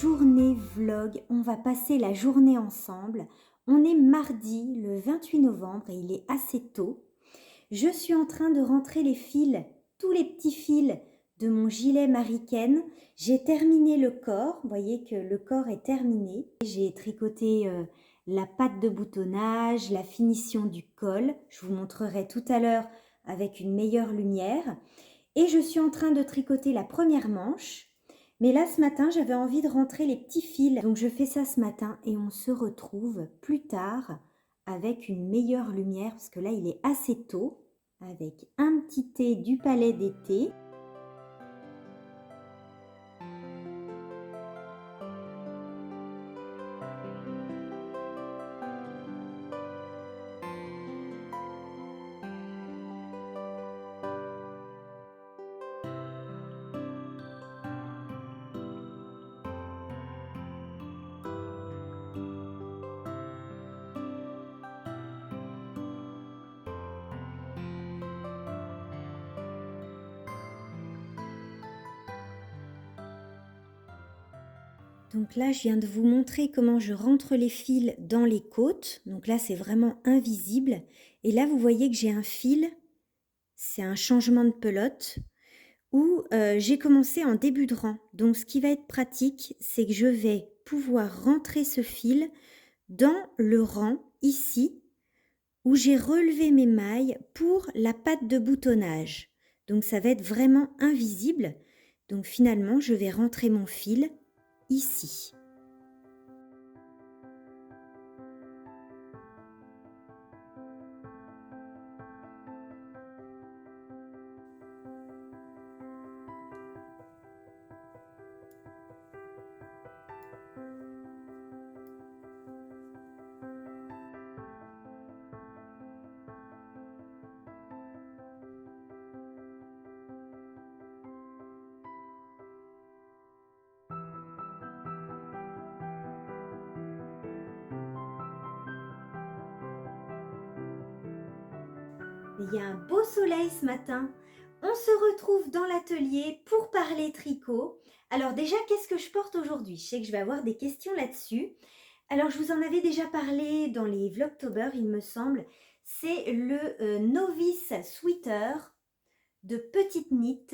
journée vlog. On va passer la journée ensemble. On est mardi le 28 novembre et il est assez tôt. Je suis en train de rentrer les fils, tous les petits fils de mon gilet Marie-Ken. J'ai terminé le corps. Vous voyez que le corps est terminé. J'ai tricoté la patte de boutonnage, la finition du col. Je vous montrerai tout à l'heure avec une meilleure lumière. Et je suis en train de tricoter la première manche. Mais là, ce matin, j'avais envie de rentrer les petits fils. Donc, je fais ça ce matin et on se retrouve plus tard avec une meilleure lumière parce que là, il est assez tôt avec un petit thé du Palais d'été. Donc là, je viens de vous montrer comment je rentre les fils dans les côtes. Donc là, c'est vraiment invisible. Et là, vous voyez que j'ai un fil, c'est un changement de pelote, où j'ai commencé en début de rang. Donc ce qui va être pratique, c'est que je vais pouvoir rentrer ce fil dans le rang ici, où j'ai relevé mes mailles pour la patte de boutonnage. Donc ça va être vraiment invisible. Donc finalement, je vais rentrer mon fil ici. Il y a un beau soleil ce matin. On se retrouve dans l'atelier pour parler tricot. Alors déjà, qu'est-ce que je porte aujourd'hui? Je sais que je vais avoir des questions là-dessus. Alors, je vous en avais déjà parlé dans les Vlogtober, il me semble. C'est le Novice Sweater de Petite Knit.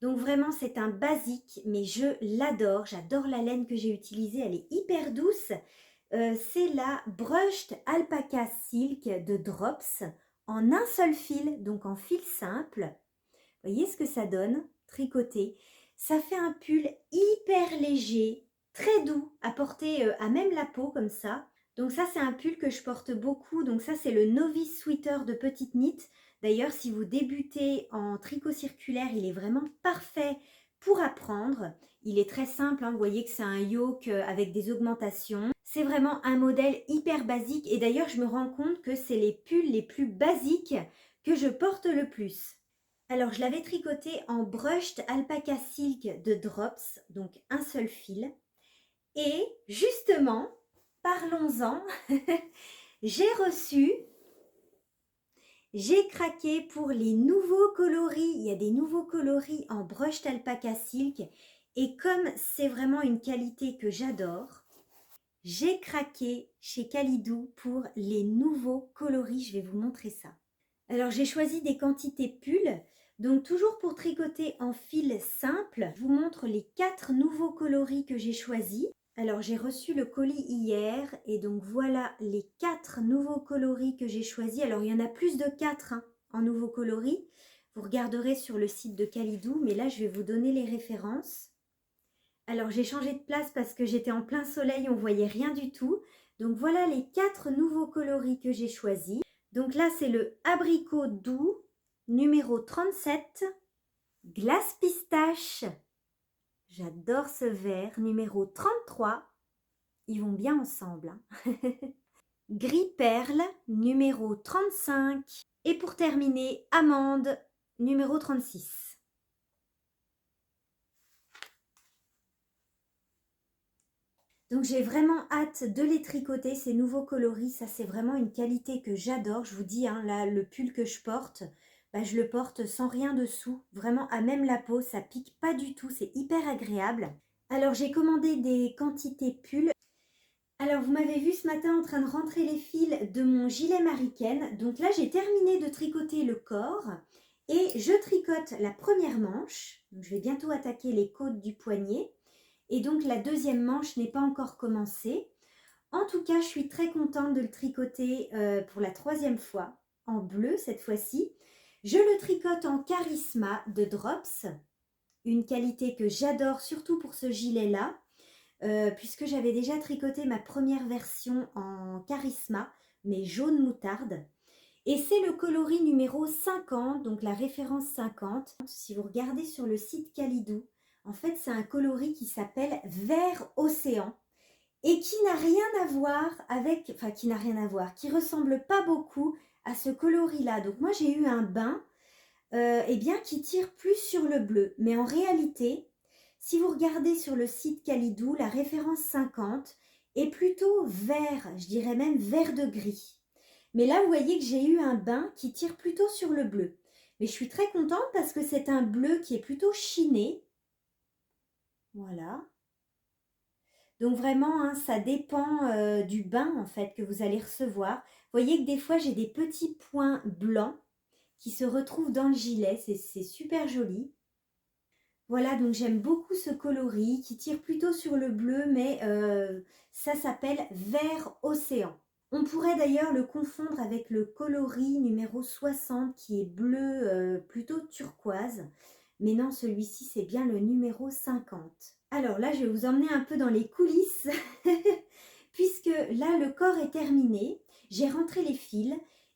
Donc vraiment, c'est un basique, mais je l'adore. J'adore la laine que j'ai utilisée, elle est hyper douce. C'est la Brushed Alpaca Silk de Drops en un seul fil, donc en fil simple. Voyez ce que ça donne, tricoté. Ça fait un pull hyper léger, très doux, à porter à même la peau comme ça. Donc ça, c'est un pull que je porte beaucoup. Donc ça, c'est le Novice Sweater de Petite Knit. D'ailleurs, si vous débutez en tricot circulaire, il est vraiment parfait pour apprendre. Il est très simple, hein. Vous voyez que c'est un yoke avec des augmentations. C'est vraiment un modèle hyper basique. Et d'ailleurs, je me rends compte que c'est les pulls les plus basiques que je porte le plus. Alors, je l'avais tricoté en Brushed Alpaca Silk de Drops, donc un seul fil. Et justement, parlons-en, j'ai craqué pour les nouveaux coloris. Il y a des nouveaux coloris en Brushed Alpaca Silk. Et comme c'est vraiment une qualité que j'adore, j'ai craqué chez Kalidou pour les nouveaux coloris. Je vais vous montrer ça. Alors, j'ai choisi des quantités pulls. Donc, toujours pour tricoter en fil simple, je vous montre les 4 nouveaux coloris que j'ai choisis. Alors, j'ai reçu le colis hier et donc voilà les 4 nouveaux coloris que j'ai choisis. Alors, il y en a plus de 4 en nouveaux coloris. Vous regarderez sur le site de Kalidou, mais là, je vais vous donner les références. Alors, j'ai changé de place parce que j'étais en plein soleil, on ne voyait rien du tout. Donc, voilà les 4 nouveaux coloris que j'ai choisis. Donc là, c'est le abricot doux, numéro 37, glace pistache, j'adore ce vert, numéro 33, ils vont bien ensemble. Gris perle, numéro 35, et pour terminer, amande, numéro 36. Donc j'ai vraiment hâte de les tricoter, ces nouveaux coloris. Ça, c'est vraiment une qualité que j'adore. Je vous dis, hein, là, le pull que je porte, bah, je le porte sans rien dessous. Vraiment à même la peau, ça pique pas du tout. C'est hyper agréable. Alors j'ai commandé des quantités pulls. Alors vous m'avez vu ce matin en train de rentrer les fils de mon gilet Mariken. Donc là j'ai terminé de tricoter le corps et je tricote la première manche. Donc, je vais bientôt attaquer les côtes du poignet. Et donc la deuxième manche n'est pas encore commencée. En tout cas, je suis très contente de le tricoter pour la troisième fois, en bleu cette fois-ci. Je le tricote en Charisma de Drops, une qualité que j'adore surtout pour ce gilet-là, puisque j'avais déjà tricoté ma première version en Charisma, mais jaune moutarde. Et c'est le coloris numéro 50, donc la référence 50. Si vous regardez sur le site Calidou, en fait c'est un coloris qui s'appelle Vert Océan et qui n'a rien à voir avec, enfin qui n'a rien à voir, qui ressemble pas beaucoup à ce coloris-là. Donc moi j'ai eu un bain eh bien, qui tire plus sur le bleu. Mais en réalité, si vous regardez sur le site Calidou, la référence 50 est plutôt vert, je dirais même vert de gris. Mais là, vous voyez que j'ai eu un bain qui tire plutôt sur le bleu. Mais je suis très contente parce que c'est un bleu qui est plutôt chiné. Voilà. Donc vraiment, hein, ça dépend du bain en fait que vous allez recevoir. Vous voyez que des fois, j'ai des petits points blancs qui se retrouvent dans le gilet. C'est super joli. Voilà, donc j'aime beaucoup ce coloris qui tire plutôt sur le bleu, mais ça s'appelle Vert Océan. On pourrait d'ailleurs le confondre avec le coloris numéro 60 qui est bleu plutôt turquoise. Mais non, celui-ci c'est bien le numéro 50. Alors là, je vais vous emmener un peu dans les coulisses puisque là, le corps est terminé. J'ai rentré les fils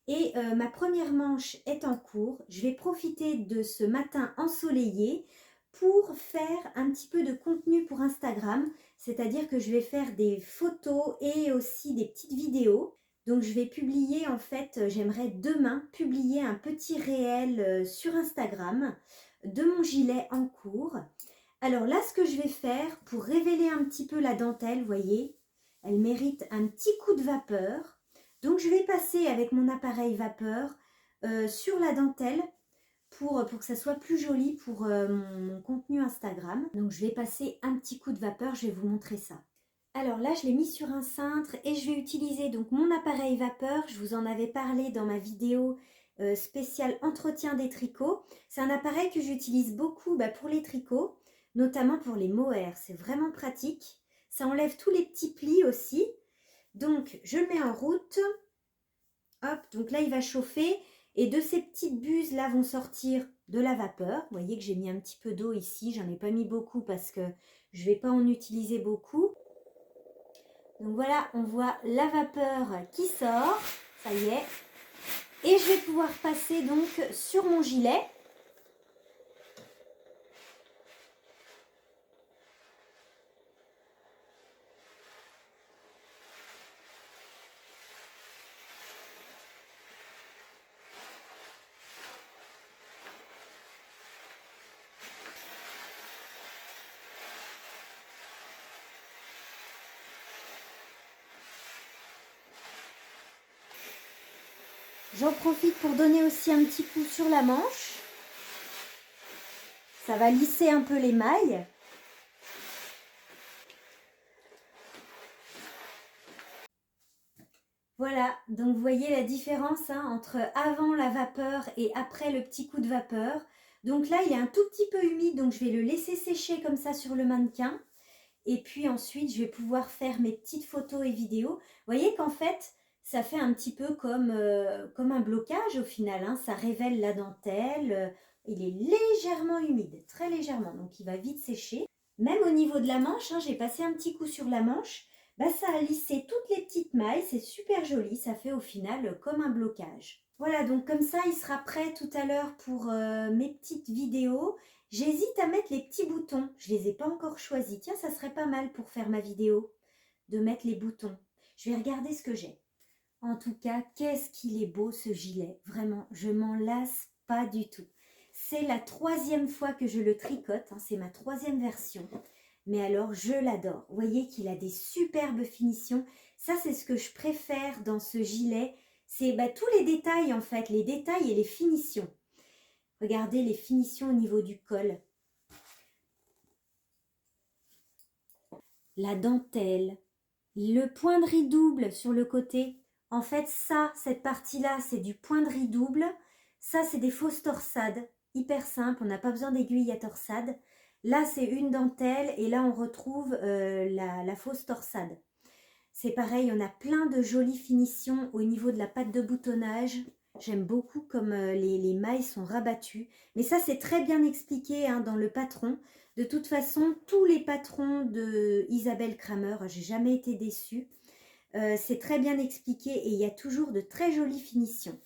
et ma première manche est en cours. Je vais profiter de ce matin ensoleillé pour faire un petit peu de contenu pour Instagram, c'est-à-dire que je vais faire des photos et aussi des petites vidéos. Donc je vais publier en fait, j'aimerais demain publier un petit réel sur Instagram de mon gilet en cours. Alors là, ce que je vais faire pour révéler un petit peu la dentelle, vous voyez, elle mérite un petit coup de vapeur. Donc je vais passer avec mon appareil vapeur sur la dentelle pour que ça soit plus joli pour mon contenu Instagram. Donc je vais passer un petit coup de vapeur, je vais vous montrer ça. Alors là, je l'ai mis sur un cintre et je vais utiliser donc mon appareil vapeur. Je vous en avais parlé dans ma vidéo spéciale entretien des tricots. C'est un appareil que j'utilise beaucoup pour les tricots, notamment pour les mohair. C'est vraiment pratique. Ça enlève tous les petits plis aussi. Donc je le mets en route. Hop, donc là il va chauffer. Et de ces petites buses là vont sortir de la vapeur. Vous voyez que j'ai mis un petit peu d'eau ici. J'en ai pas mis beaucoup parce que je ne vais pas en utiliser beaucoup. Donc voilà, on voit la vapeur qui sort, ça y est. Et je vais pouvoir passer donc sur mon gilet. J'en profite pour donner aussi un petit coup sur la manche. Ça va lisser un peu les mailles. Voilà, donc vous voyez la différence entre avant la vapeur et après le petit coup de vapeur. Donc là, il est un tout petit peu humide, donc je vais le laisser sécher comme ça sur le mannequin. Et puis ensuite, je vais pouvoir faire mes petites photos et vidéos. Vous voyez qu'en fait, ça fait un petit peu comme un blocage au final. Hein. Ça révèle la dentelle. Il est légèrement humide, très légèrement. Donc il va vite sécher. Même au niveau de la manche, hein, j'ai passé un petit coup sur la manche. Ça a lissé toutes les petites mailles. C'est super joli. Ça fait au final comme un blocage. Voilà, donc comme ça, il sera prêt tout à l'heure pour mes petites vidéos. J'hésite à mettre les petits boutons. Je ne les ai pas encore choisis. Tiens, ça serait pas mal pour faire ma vidéo, de mettre les boutons. Je vais regarder ce que j'ai. En tout cas, qu'est-ce qu'il est beau ce gilet. Vraiment, je m'en lasse pas du tout. C'est la troisième fois que je le tricote. Hein, c'est ma troisième version. Mais alors, je l'adore. Vous voyez qu'il a des superbes finitions. Ça, c'est ce que je préfère dans ce gilet. C'est tous les détails en fait. Les détails et les finitions. Regardez les finitions au niveau du col. la dentelle, le point de riz double sur le côté. En fait, ça, cette partie-là, c'est du point de riz double. Ça, c'est des fausses torsades. Hyper simple, on n'a pas besoin d'aiguille à torsade. Là, c'est une dentelle et là, on retrouve la fausse torsade. C'est pareil, on a plein de jolies finitions au niveau de la pâte de boutonnage. J'aime beaucoup comme les mailles sont rabattues. Mais ça, c'est très bien expliqué hein, dans le patron. De toute façon, tous les patrons de Isabelle Kramer, j'ai jamais été déçue. C'est très bien expliqué et il y a toujours de très jolies finitions.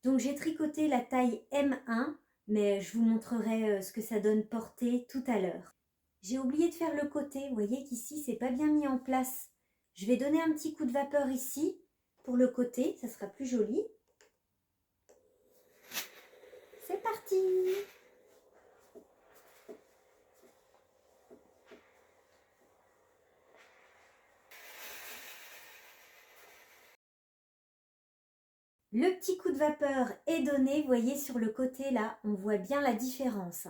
Donc, j'ai tricoté la taille M1, mais je vous montrerai ce que ça donne portée tout à l'heure. J'ai oublié de faire le côté. Vous voyez qu'ici, c'est pas bien mis en place. Je vais donner un petit coup de vapeur ici pour le côté, ça sera plus joli. C'est parti! Le petit coup de vapeur est donné, vous voyez sur le côté là, on voit bien la différence.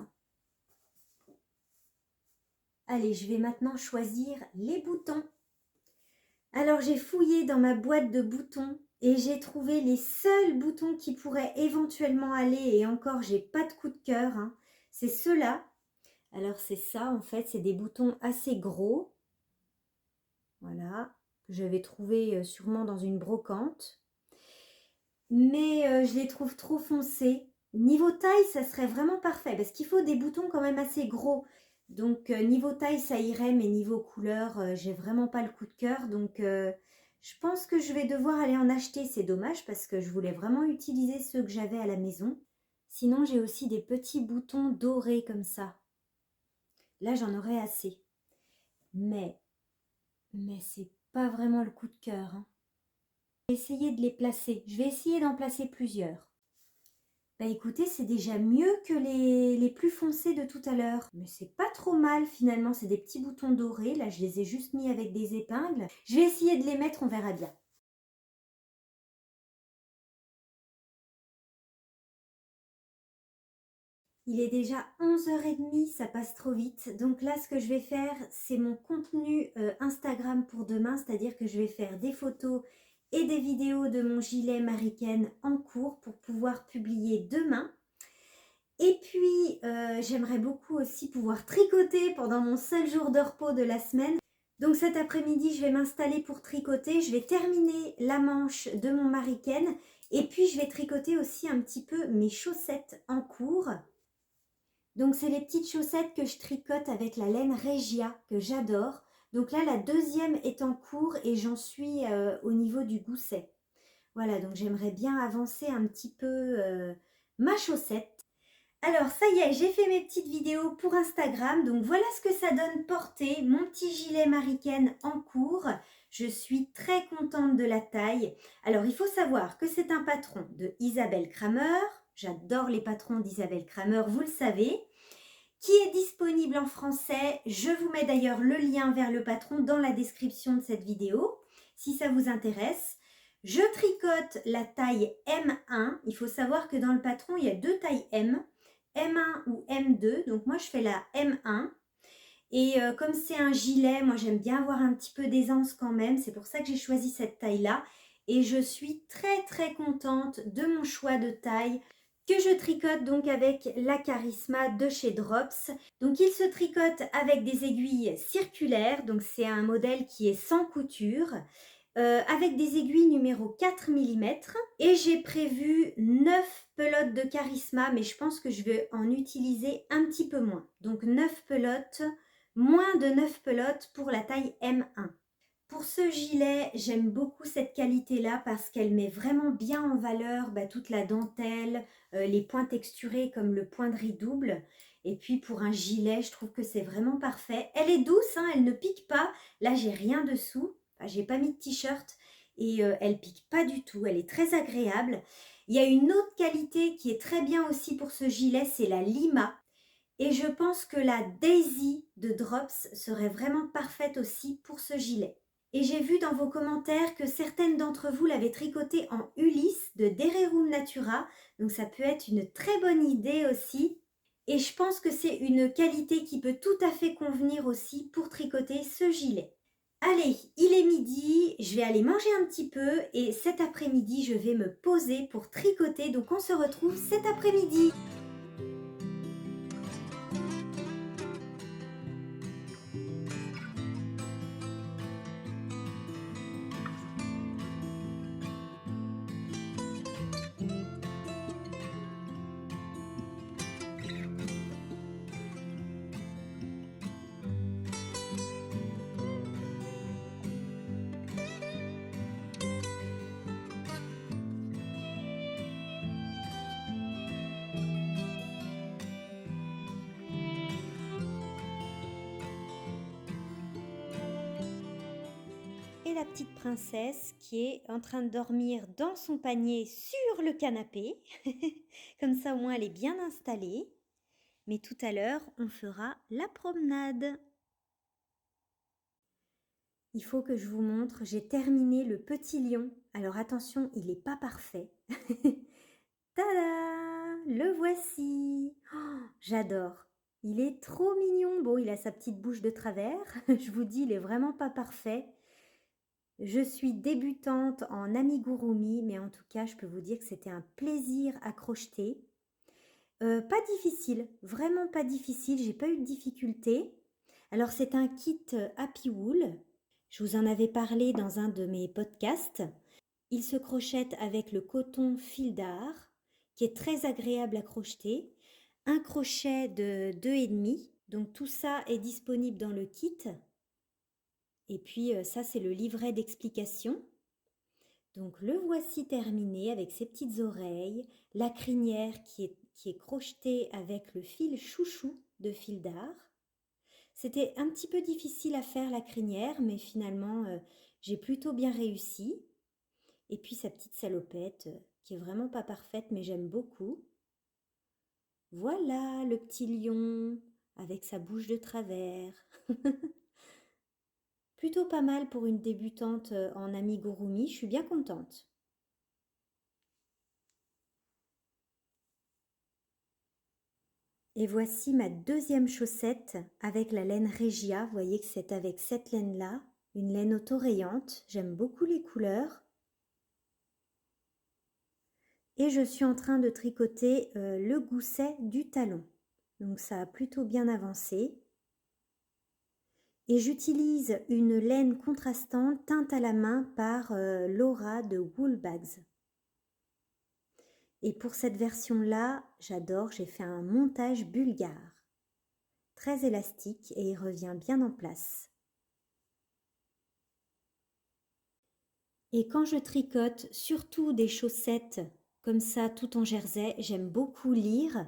Allez, je vais maintenant choisir les boutons. Alors j'ai fouillé dans ma boîte de boutons et j'ai trouvé les seuls boutons qui pourraient éventuellement aller, et encore j'ai pas de coup de cœur, hein. C'est ceux-là. Alors c'est ça en fait, c'est des boutons assez gros. Voilà, que j'avais trouvé sûrement dans une brocante. Mais je les trouve trop foncés. Niveau taille, ça serait vraiment parfait parce qu'il faut des boutons quand même assez gros. Donc niveau taille, ça irait, mais niveau couleur, j'ai vraiment pas le coup de cœur. Donc je pense que je vais devoir aller en acheter. C'est dommage parce que je voulais vraiment utiliser ceux que j'avais à la maison. Sinon, j'ai aussi des petits boutons dorés comme ça. Là, j'en aurais assez. Mais c'est pas vraiment le coup de cœur, hein. Je vais essayer de les placer. Je vais essayer d'en placer plusieurs. Bah écoutez, c'est déjà mieux que les plus foncés de tout à l'heure. Mais c'est pas trop mal finalement, c'est des petits boutons dorés. Là, je les ai juste mis avec des épingles. Je vais essayer de les mettre, on verra bien. Il est déjà 11h30, ça passe trop vite. Donc là, ce que je vais faire, c'est mon contenu Instagram pour demain. C'est-à-dire que je vais faire des photos et des vidéos de mon gilet Mariken en cours pour pouvoir publier demain. Et puis, j'aimerais beaucoup aussi pouvoir tricoter pendant mon seul jour de repos de la semaine. Donc cet après-midi, je vais m'installer pour tricoter. Je vais terminer la manche de mon Mariken. Et puis, je vais tricoter aussi un petit peu mes chaussettes en cours. Donc, c'est les petites chaussettes que je tricote avec la laine Regia, que j'adore. Donc là, la deuxième est en cours et j'en suis au niveau du gousset. Voilà, donc j'aimerais bien avancer un petit peu ma chaussette. Alors, ça y est, j'ai fait mes petites vidéos pour Instagram. Donc, voilà ce que ça donne porté. Mon petit gilet Mariken en cours. Je suis très contente de la taille. Alors, il faut savoir que c'est un patron de Isabelle Kramer. J'adore les patrons d'Isabelle Kramer, vous le savez. Qui est disponible en français. Je vous mets d'ailleurs le lien vers le patron dans la description de cette vidéo, si ça vous intéresse. Je tricote la taille M1. Il faut savoir que dans le patron, il y a deux tailles M. M1 ou M2, donc moi je fais la M1 et comme c'est un gilet, moi j'aime bien avoir un petit peu d'aisance quand même, c'est pour ça que j'ai choisi cette taille là et je suis très contente de mon choix de taille que je tricote donc avec la Charisma de chez Drops. Donc il se tricote avec des aiguilles circulaires, donc c'est un modèle qui est sans couture. Avec des aiguilles numéro 4 mm et j'ai prévu 9 pelotes de Charisma, mais je pense que je vais en utiliser un petit peu moins. Donc 9 pelotes, moins de 9 pelotes pour la taille M1. Pour ce gilet, j'aime beaucoup cette qualité-là parce qu'elle met vraiment bien en valeur toute la dentelle, les points texturés comme le point de riz double. Et puis pour un gilet, je trouve que c'est vraiment parfait. Elle est douce, hein, elle ne pique pas. Là, j'ai rien dessous. J'ai pas mis de t-shirt et elle pique pas du tout, elle est très agréable. Il y a une autre qualité qui est très bien aussi pour ce gilet, c'est la Lima. Et je pense que la Daisy de Drops serait vraiment parfaite aussi pour ce gilet. Et j'ai vu dans vos commentaires que certaines d'entre vous l'avaient tricoté en Ulysse de Dererum Natura. Donc ça peut être une très bonne idée aussi. Et je pense que c'est une qualité qui peut tout à fait convenir aussi pour tricoter ce gilet. Allez, il est midi, je vais aller manger un petit peu et cet après-midi, je vais me poser pour tricoter. Donc on se retrouve cet après-midi. Et la petite princesse qui est en train de dormir dans son panier sur le canapé. Comme ça, au moins, elle est bien installée. Mais tout à l'heure, on fera la promenade. Il faut que je vous montre, j'ai terminé le petit lion. Alors attention, il n'est pas parfait. Tada! Le voici. Oh, j'adore. Il est trop mignon. Bon, il a sa petite bouche de travers. Je vous dis, il est vraiment pas parfait. Je suis débutante en amigurumi, mais en tout cas, je peux vous dire que c'était un plaisir à crocheter. Pas difficile, vraiment pas difficile, j'ai pas eu de difficulté. Alors c'est un kit Happy Wool. Je vous en avais parlé dans un de mes podcasts. Il se crochette avec le coton fil d'art, qui est très agréable à crocheter. Un crochet de 2,5. Donc tout ça est disponible dans le kit. Et puis ça, c'est le livret d'explication. Donc le voici terminé avec ses petites oreilles, la crinière qui est crochetée avec le fil chouchou de fil d'art. C'était un petit peu difficile à faire la crinière, mais finalement j'ai plutôt bien réussi. Et puis sa petite salopette qui est vraiment pas parfaite, mais j'aime beaucoup. Voilà le petit lion avec sa bouche de travers. Plutôt pas mal pour une débutante en amigurumi, je suis bien contente. Et voici ma deuxième chaussette avec la laine Regia. Vous voyez que c'est avec cette laine-là, une laine auto-rayante. J'aime beaucoup les couleurs. Et je suis en train de tricoter le gousset du talon. Donc ça a plutôt bien avancé. Et j'utilise une laine contrastante teinte à la main par Laura de Woolbags. Et pour cette version-là, j'adore, j'ai fait un montage bulgare. Très élastique et il revient bien en place. Et quand je tricote, surtout des chaussettes comme ça, tout en jersey, j'aime beaucoup lire.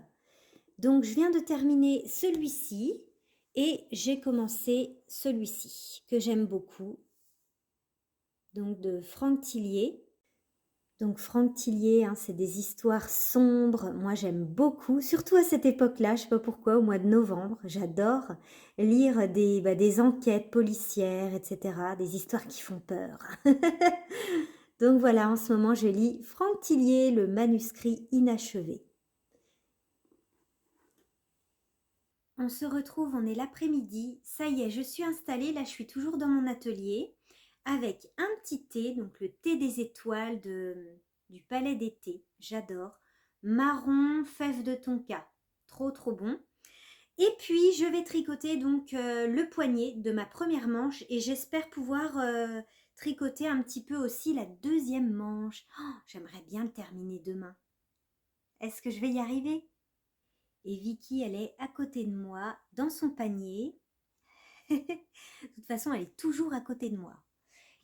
Donc je viens de terminer celui-ci et j'ai commencé celui-ci que j'aime beaucoup. Donc de Franck Tillier. Donc Franck Tillier, hein, c'est des histoires sombres. Moi j'aime beaucoup, surtout à cette époque-là, je ne sais pas pourquoi, au mois de novembre. J'adore lire des enquêtes policières, etc. Des histoires qui font peur. Donc voilà, en ce moment je lis Franck Tillier, le manuscrit inachevé. On se retrouve, on est l'après-midi. Ça y est, je suis installée, là je suis toujours dans mon atelier avec un petit thé, donc le thé des étoiles du Palais d'été, j'adore. Marron, fève de tonka, trop trop bon. Et puis je vais tricoter donc le poignet de ma première manche et j'espère pouvoir tricoter un petit peu aussi la deuxième manche. Oh, j'aimerais bien le terminer demain. Est-ce que je vais y arriver? Et Vicky, elle est à côté de moi, dans son panier. De toute façon, elle est toujours à côté de moi.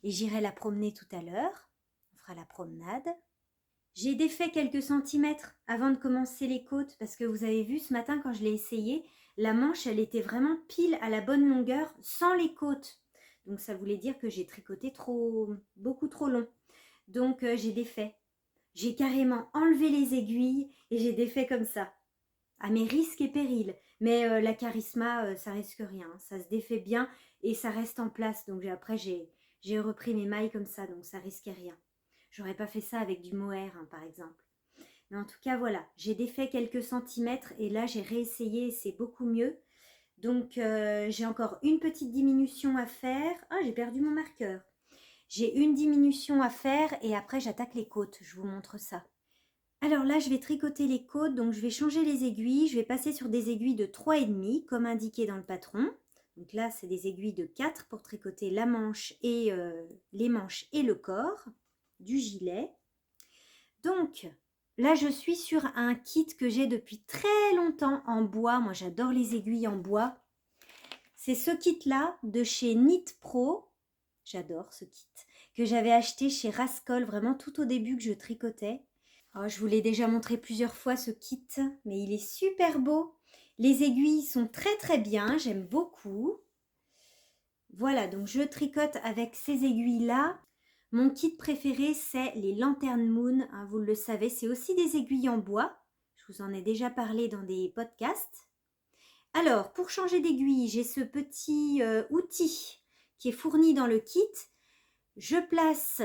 Et j'irai la promener tout à l'heure. On fera la promenade. J'ai défait quelques centimètres avant de commencer les côtes parce que vous avez vu ce matin quand je l'ai essayé, la manche, elle était vraiment pile à la bonne longueur sans les côtes. Donc ça voulait dire que j'ai tricoté beaucoup trop long. Donc j'ai défait. J'ai carrément enlevé les aiguilles et j'ai défait comme ça. À mes risques et périls. Mais la charisma, ça risque rien. Ça se défait bien et ça reste en place. Donc après, j'ai repris mes mailles comme ça, donc ça risquait rien. J'aurais pas fait ça avec du mohair, hein, par exemple. Mais en tout cas, voilà, j'ai défait quelques centimètres et là, j'ai réessayé et c'est beaucoup mieux. Donc, j'ai encore une petite diminution à faire. Ah, j'ai perdu mon marqueur. J'ai une diminution à faire et après, j'attaque les côtes. Je vous montre ça. Alors là, je vais tricoter les côtes, donc je vais changer les aiguilles. Je vais passer sur des aiguilles de 3,5 comme indiqué dans le patron. Donc là, c'est des aiguilles de 4 pour tricoter la manche et les manches et le corps du gilet. Donc là, je suis sur un kit que j'ai depuis très longtemps en bois. Moi, j'adore les aiguilles en bois. C'est ce kit-là de chez Knit Pro. J'adore ce kit que j'avais acheté chez Rascol vraiment tout au début que je tricotais. Oh, je vous l'ai déjà montré plusieurs fois ce kit, mais il est super beau. Les aiguilles sont très très bien, j'aime beaucoup. Voilà, donc je tricote avec ces aiguilles-là. Mon kit préféré, c'est les Lantern Moon, hein, vous le savez, c'est aussi des aiguilles en bois. Je vous en ai déjà parlé dans des podcasts. Alors, pour changer d'aiguille, j'ai ce petit outil qui est fourni dans le kit. Je place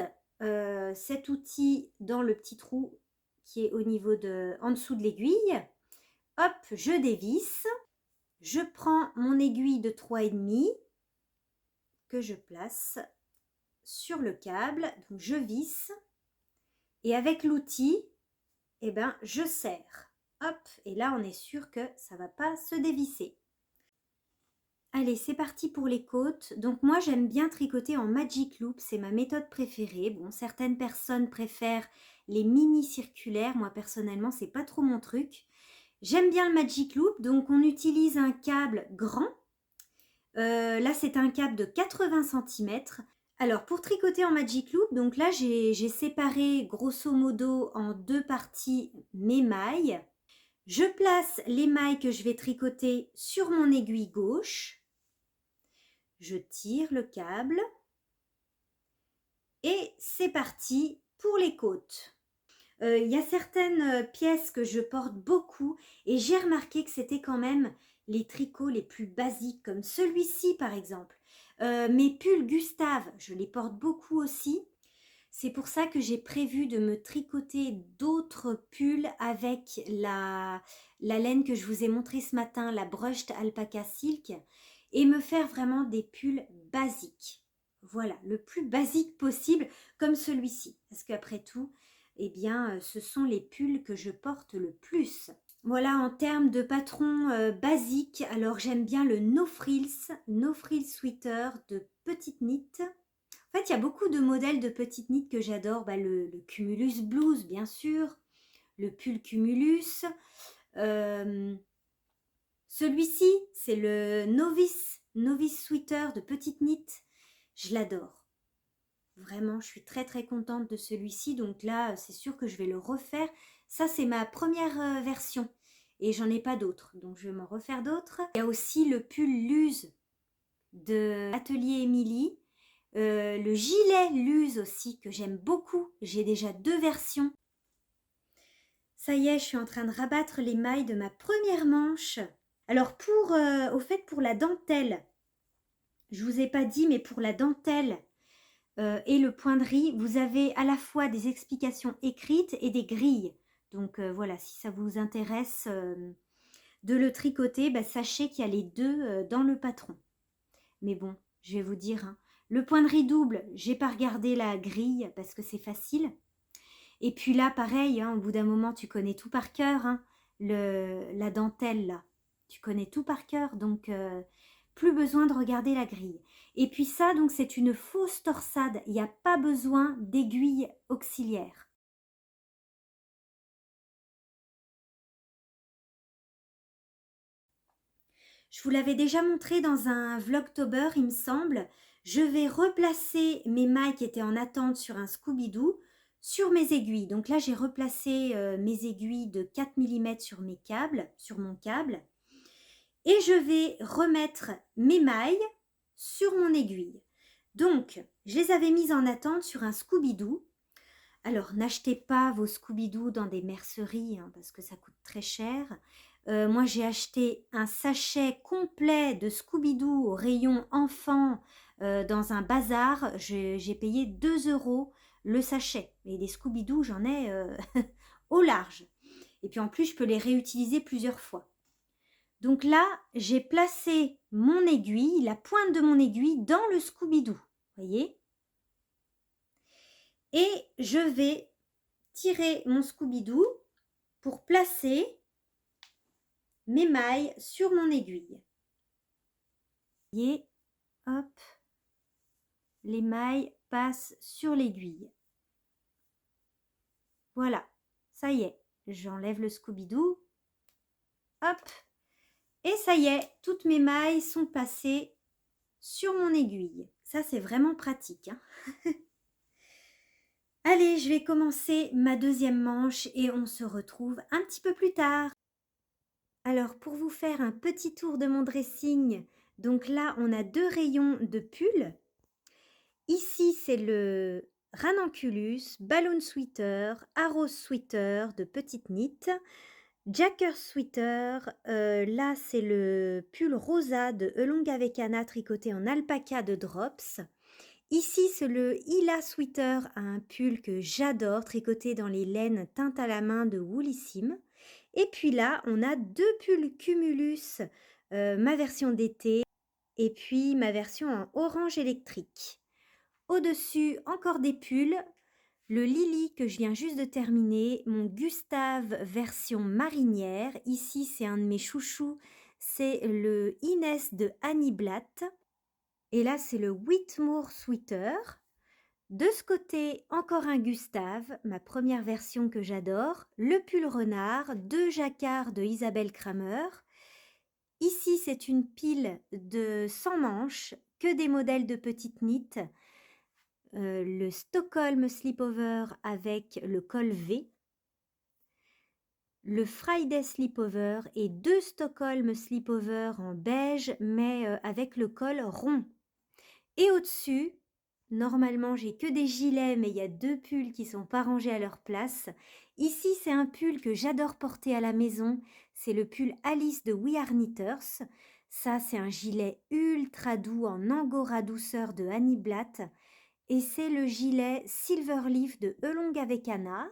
cet outil dans le petit trou qui est au niveau en dessous de l'aiguille. Hop, je dévisse. Je prends mon aiguille de 3,5 que je place sur le câble. Donc je visse et avec l'outil, eh ben, je serre. Hop, et là on est sûr que ça ne va pas se dévisser. Allez, c'est parti pour les côtes. Donc moi, j'aime bien tricoter en Magic Loop, c'est ma méthode préférée. Bon, certaines personnes préfèrent les mini circulaires. Moi, personnellement, c'est pas trop mon truc. J'aime bien le Magic Loop, donc on utilise un câble grand. Là, c'est un câble de 80 cm. Alors, pour tricoter en Magic Loop, donc là, j'ai séparé grosso modo en deux parties mes mailles. Je place les mailles que je vais tricoter sur mon aiguille gauche. Je tire le câble et c'est parti pour les côtes. Il y a certaines pièces que je porte beaucoup et j'ai remarqué que c'était quand même les tricots les plus basiques, comme celui-ci par exemple. Mes pulls Gustave, je les porte beaucoup aussi. C'est pour ça que j'ai prévu de me tricoter d'autres pulls avec la laine que je vous ai montré ce matin, la Brushed Alpaca Silk, et me faire vraiment des pulls basiques. Voilà, le plus basique possible, comme celui-ci. Parce qu'après tout, eh bien, ce sont les pulls que je porte le plus. Voilà, en termes de patron basique, alors j'aime bien le No Frills Sweater de Petite Knit. En fait, il y a beaucoup de modèles de petites knits que j'adore. Le Cumulus Blues, bien sûr. Le pull Cumulus. Celui-ci, c'est le Novice Sweater de petite knit. Je l'adore. Vraiment, je suis très très contente de celui-ci. Donc là, c'est sûr que je vais le refaire. Ça, c'est ma première version. Et j'en ai pas d'autres. Donc je vais m'en refaire d'autres. Il y a aussi le pull Luz de Atelier Émilie. Le gilet Luz aussi que j'aime beaucoup, j'ai déjà 2 versions. Ça y est, je suis en train de rabattre les mailles de ma première manche. Alors au fait pour la dentelle, je vous ai pas dit mais pour la dentelle et le point de riz, vous avez à la fois des explications écrites et des grilles. Donc voilà, si ça vous intéresse de le tricoter, sachez qu'il y a les deux dans le patron. Mais bon, je vais vous dire, hein, le point de riz double, j'ai pas regardé la grille parce que c'est facile. Et puis là, pareil, hein, au bout d'un moment, tu connais tout par cœur, hein, la dentelle là. Tu connais tout par cœur, donc plus besoin de regarder la grille. Et puis ça, donc c'est une fausse torsade. Il n'y a pas besoin d'aiguille auxiliaire. Je vous l'avais déjà montré dans un Vlogtober, il me semble. Je vais replacer mes mailles qui étaient en attente sur un Scooby-Doo sur mes aiguilles. Donc là, j'ai replacé mes aiguilles de 4 mm sur mes câbles, sur mon câble. Et je vais remettre mes mailles sur mon aiguille. Donc, je les avais mises en attente sur un Scooby-Doo. Alors, n'achetez pas vos Scooby-Doo dans des merceries hein, parce que ça coûte très cher. Moi, j'ai acheté un sachet complet de Scooby-Doo au rayon enfant dans un bazar. J'ai payé 2 € le sachet. Et des Scooby-Doo, j'en ai au large. Et puis en plus, je peux les réutiliser plusieurs fois. Donc là, j'ai placé mon aiguille, la pointe de mon aiguille dans le Scooby-Doo. Voyez? Et je vais tirer mon Scooby-Doo pour placer mes mailles sur mon aiguille. Voyez? Hop, les mailles passent sur l'aiguille. Voilà, ça y est, j'enlève le Scooby-Doo. Hop, et ça y est, toutes mes mailles sont passées sur mon aiguille. Ça, c'est vraiment pratique, hein. Allez, je vais commencer ma deuxième manche et on se retrouve un petit peu plus tard. Alors, pour vous faire un petit tour de mon dressing, donc là, on a 2 rayons de pull. Ici, c'est le Ranunculus, Balloon Sweater, Arrow Sweater de petite knit, Jacker Sweater, là c'est le pull rosa de Elongavekana tricoté en alpaca de Drops. Ici c'est le Hila Sweater, un pull que j'adore, tricoté dans les laines teinte à la main de Woolissime. Et puis là on a 2 pulls Cumulus, ma version d'été et puis ma version en orange électrique. Au-dessus, encore des pulls, le Lily que je viens juste de terminer, mon Gustave version marinière. Ici, c'est un de mes chouchous, c'est le Inès de Annie Blatt. Et là, c'est le Whitmore Sweater. De ce côté, encore un Gustave, ma première version que j'adore. Le pull renard, 2 jacquards de Isabelle Kramer. Ici, c'est une pile de 100 manches, que des modèles de petites knit. Le Stockholm Slipover avec le col V, le Friday Slipover et 2 Stockholm Slipover en beige mais avec le col rond. Et au-dessus, normalement j'ai que des gilets mais il y a 2 pulls qui sont pas rangés à leur place. Ici c'est un pull que j'adore porter à la maison, c'est le pull Alice de We Are Knitters. Ça c'est un gilet ultra doux en angora douceur de Annie Blatt. Et c'est le gilet Silverleaf de Elongavekana.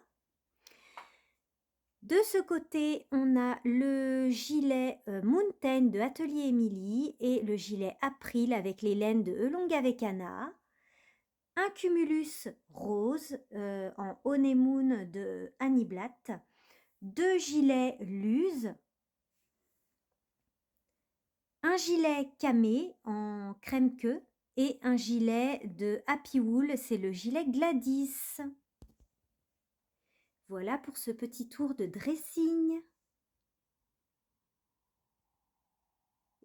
De ce côté, on a le gilet Mountain de Atelier Emily et le gilet April avec les laines de Elongavekana. Un cumulus rose en Honeymoon de Annie Blatt. 2 gilets Luz. Un gilet camé en crème queue. Et un gilet de Happy Wool, c'est le gilet Gladys. Voilà pour ce petit tour de dressing.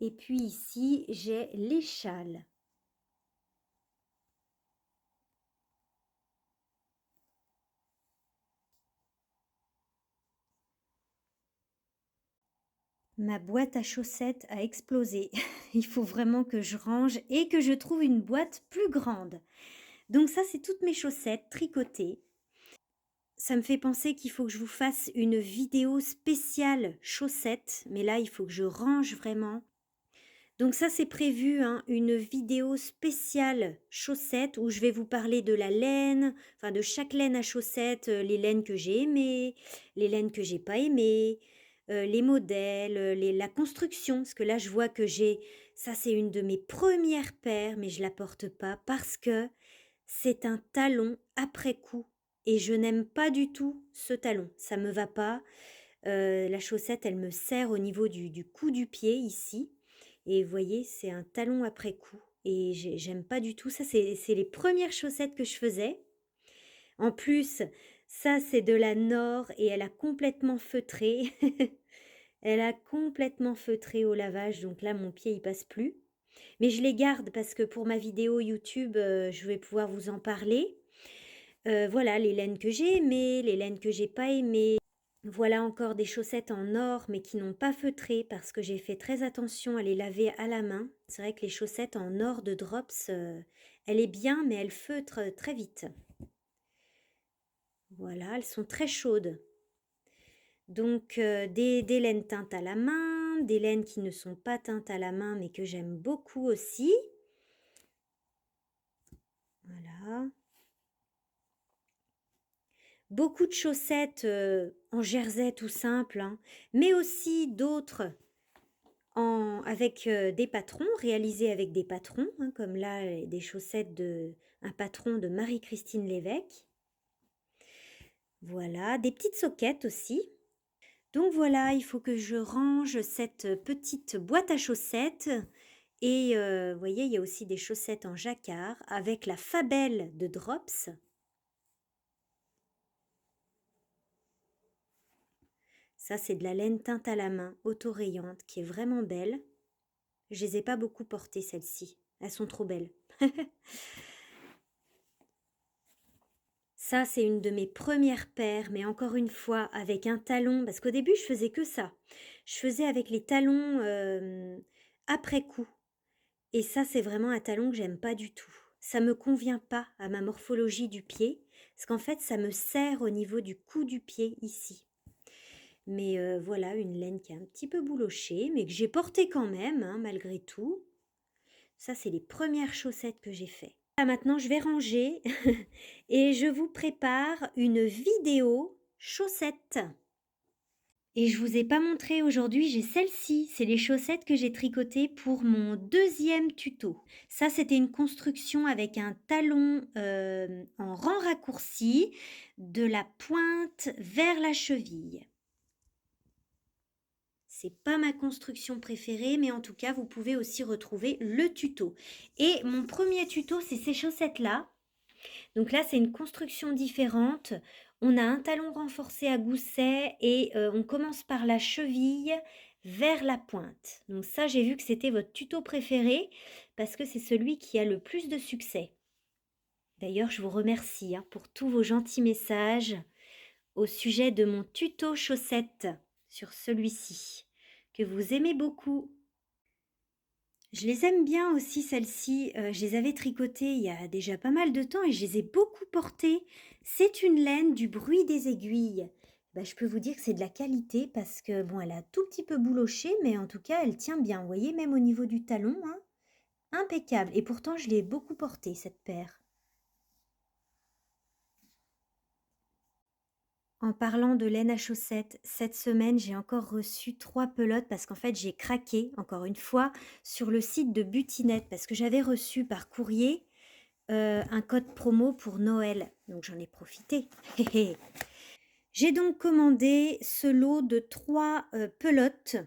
Et puis ici, j'ai les châles. Ma boîte à chaussettes a explosé. Il faut vraiment que je range et que je trouve une boîte plus grande. Donc ça, c'est toutes mes chaussettes tricotées. Ça me fait penser qu'il faut que je vous fasse une vidéo spéciale chaussettes. Mais là, il faut que je range vraiment. Donc ça, c'est prévu, hein, une vidéo spéciale chaussettes où je vais vous parler de la laine, enfin de chaque laine à chaussettes, les laines que j'ai aimées, les laines que j'ai pas aimées, les modèles, la construction. Parce que là, je vois que ça c'est une de mes premières paires, mais je la porte pas parce que c'est un talon après coup. Et je n'aime pas du tout ce talon, ça me va pas. La chaussette, elle me serre au niveau du cou du pied ici. Et vous voyez, c'est un talon après coup. Et j'aime pas du tout. Ça, c'est les premières chaussettes que je faisais. En plus, ça, c'est de la Nord et elle a complètement feutré. Elle a complètement feutré au lavage. Donc là, mon pied, il passe plus. Mais je les garde parce que pour ma vidéo YouTube, je vais pouvoir vous en parler. Voilà, les laines que j'ai aimées, les laines que j'ai pas aimées. Voilà encore des chaussettes en or mais qui n'ont pas feutré parce que j'ai fait très attention à les laver à la main. C'est vrai que les chaussettes en or de Drops, elle est bien mais elle feutre très vite. Voilà, elles sont très chaudes. Donc des laines teintes à la main, des laines qui ne sont pas teintes à la main mais que j'aime beaucoup aussi. Voilà. beaucoup de chaussettes en jersey tout simple, hein, mais aussi d'autres avec des patrons, réalisés avec des patrons, hein, comme là des chaussettes un patron de Marie-Christine Lévesque. Voilà, des petites soquettes aussi. Donc voilà, il faut que je range cette petite boîte à chaussettes. Et vous voyez, il y a aussi des chaussettes en jacquard avec la Fabelle de Drops. Ça, c'est de la laine teinte à la main, autorayante, qui est vraiment belle. Je les ai pas beaucoup portées, celles-ci. Elles sont trop belles. Ça, c'est une de mes premières paires, mais encore une fois, avec un talon, parce qu'au début, je faisais que ça. Je faisais avec les talons après coup. Et ça, c'est vraiment un talon que j'aime pas du tout. Ça me convient pas à ma morphologie du pied, parce qu'en fait, ça me serre au niveau du cou du pied, ici. Mais voilà, une laine qui est un petit peu boulochée, mais que j'ai portée quand même, hein, malgré tout. Ça, c'est les premières chaussettes que j'ai fait. Là, maintenant, je vais ranger et je vous prépare une vidéo chaussettes. Et je vous ai pas montré aujourd'hui, j'ai celle-ci, c'est les chaussettes que j'ai tricotées pour mon deuxième tuto. Ça, c'était une construction avec un talon en rang raccourci, de la pointe vers la cheville. C'est pas ma construction préférée, mais en tout cas, vous pouvez aussi retrouver le tuto. Et mon premier tuto, c'est ces chaussettes-là. Donc là, c'est une construction différente. On a un talon renforcé à gousset et on commence par la cheville vers la pointe. Donc ça, j'ai vu que c'était votre tuto préféré parce que c'est celui qui a le plus de succès. D'ailleurs, je vous remercie pour tous vos gentils messages au sujet de mon tuto chaussettes sur celui-ci, que vous aimez beaucoup. Je les aime bien aussi celles-ci, je les avais tricotées il y a déjà pas mal de temps et je les ai beaucoup portées. C'est une laine du bruit des aiguilles. Bah, je peux vous dire que c'est de la qualité parce que bon, elle a tout petit peu bouloché, mais en tout cas, elle tient bien. Vous voyez, même au niveau du talon, hein, impeccable. Et pourtant, je l'ai beaucoup portée, cette paire. En parlant de laine à chaussettes, cette semaine, j'ai encore reçu 3 pelotes parce qu'en fait, j'ai craqué, encore une fois, sur le site de Butinette parce que j'avais reçu par courrier un code promo pour Noël. Donc, j'en ai profité. J'ai donc commandé ce lot de 3 pelotes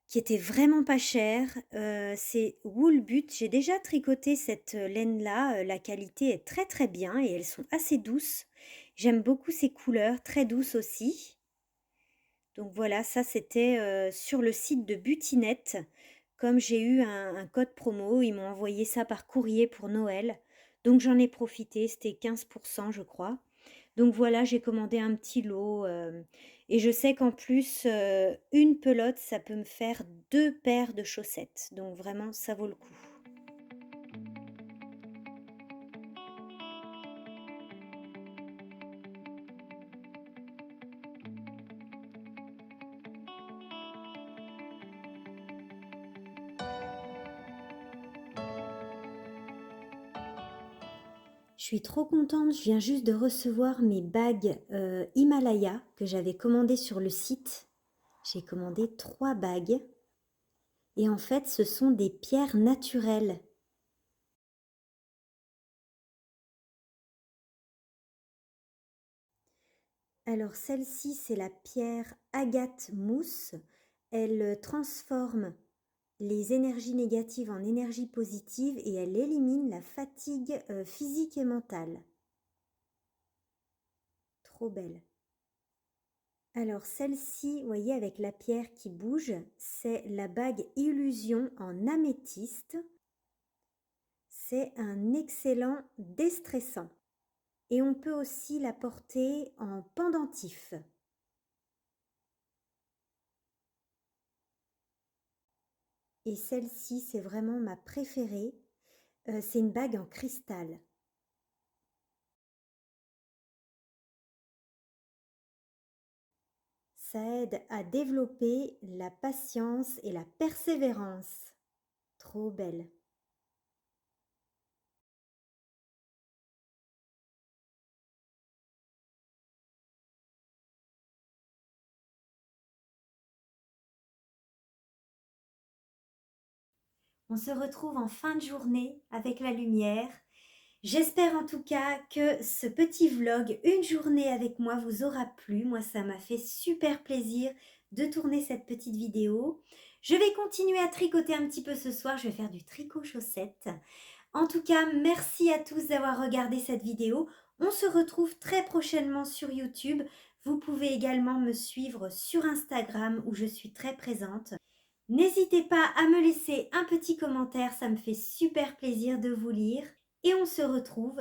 qui étaient vraiment pas chères. C'est Woolbut. J'ai déjà tricoté cette laine-là. La qualité est très très bien et elles sont assez douces. J'aime beaucoup ces couleurs, très douces aussi. Donc voilà, ça c'était sur le site de Butinette. Comme j'ai eu un code promo, ils m'ont envoyé ça par courrier pour Noël. Donc j'en ai profité, c'était 15% je crois. Donc voilà, j'ai commandé un petit lot. Et je sais qu'en plus, une pelote, ça peut me faire 2 paires de chaussettes. Donc vraiment, ça vaut le coup. Je suis trop contente, je viens juste de recevoir mes bagues Himalaya que j'avais commandées sur le site. J'ai commandé 3 bagues. Et en fait, ce sont des pierres naturelles. Alors celle-ci, c'est la pierre agate mousse. Elle transforme les énergies négatives en énergie positive et elle élimine la fatigue physique et mentale. Trop belle. Alors celle-ci, vous voyez, avec la pierre qui bouge, c'est la bague illusion en améthyste. C'est un excellent déstressant. Et on peut aussi la porter en pendentif. Et celle-ci, c'est vraiment ma préférée. C'est une bague en cristal. Ça aide à développer la patience et la persévérance. Trop belle. On se retrouve en fin de journée avec la lumière. J'espère en tout cas que ce petit vlog, une journée avec moi, vous aura plu. Moi, ça m'a fait super plaisir de tourner cette petite vidéo. Je vais continuer à tricoter un petit peu ce soir. Je vais faire du tricot chaussette. En tout cas, merci à tous d'avoir regardé cette vidéo. On se retrouve très prochainement sur YouTube. Vous pouvez également me suivre sur Instagram où je suis très présente. N'hésitez pas à me laisser un petit commentaire, ça me fait super plaisir de vous lire. Et on se retrouve